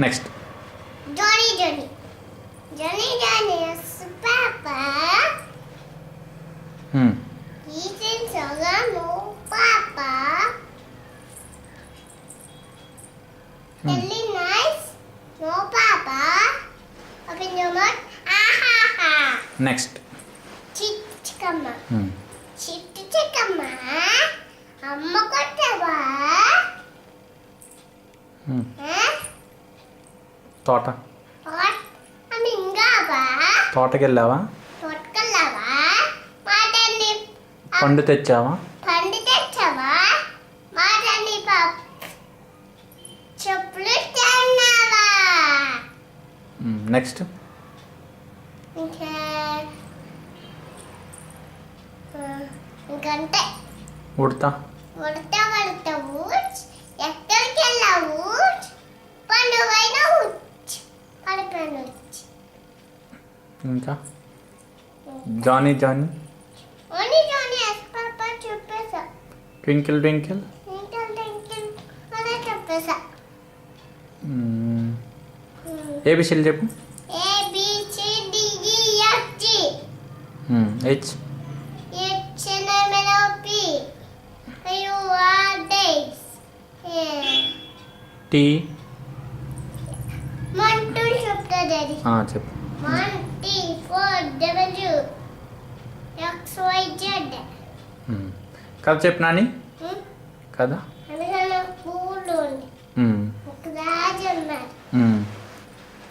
Next Johnny. Johnny is Papa. He's in Saga, no Papa. Really nice, no Papa. Open your mouth. Ah. Next Chickama. Chickama. అమ్మ కొట్టవా? తోట మింగావా? తోటకి వెళ్ళావా? తోటకెళ్ళావా? మాటని పండు తెచ్చావా? పండు తెచ్చావా? మాటని చెప్పులు తిన్నావా? నెక్స్ట్ ఇంకంతే. ఉడతా వెళ్తావు, ఎక్కడికి వెళ్ళావు? పండుగైన పడిపోయాను. ఇంకా జానీ పాప చెప్పేసా. ట్వింకిల్ అదే చెప్పేసా. ఏబిసిలు చెప్పు. ABCDEFG హెచ్ టీ చెప్పు. 1 T 4 W X Y Z. కథ చెప్పు నాని. కథ అనగా పూలు ఉంది. ఒక రాజు ఉన్నాడు.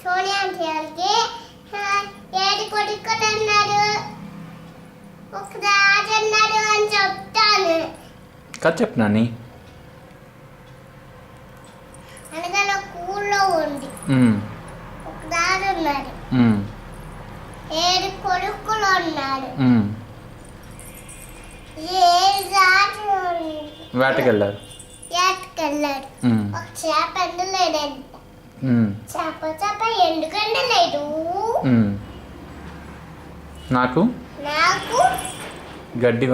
సోనియా ఆంటీకి 7 కొడుకులు అన్నాడు. ఒక రాజు అన్నాడు అని చెప్తాను. కథ చెప్పు నాని. అనగా ఊళ్ళో ఉంది. ఒక రాజు ఉన్నాడు. 7 కొడుకులు ఉన్నారు. వేటకెళ్ళారు. ఒక చేప ఎండలేడంట. చేప ఎందుకండలేదు? నాకు గడ్డి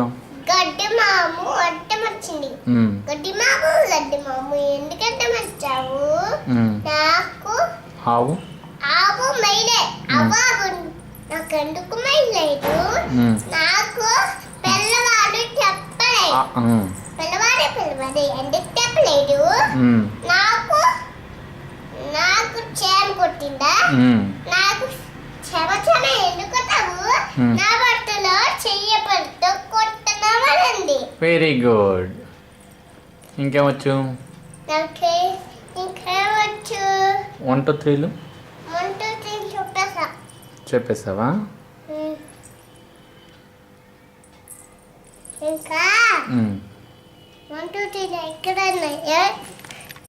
మాము అడ్డం వచ్చింది. గడ్డి మాము ఎందుకంటే వచ్చావు? నాకు ఆవు మైలే అవ్వవు. నాకు ఎందుకు మైలేదు? నాకు పిల్లవాడు చెప్పలేదు. పిల్లవాడే ఎందుకు చెప్పలేదు? నాకు చేమ కొట్టిందా? నాకు చెమ ఎందుకు కొట్టావు? నా బట్టలో చెయ్యబడితో కొట్టనవరండి. Very good. ఇంకేమొచ్చు? ఇంకేమొచ్చు? 1 2 3 చెప్పేసావా? ఇంకా 1 2 3 ఎక్కడ ఉన్నాయి?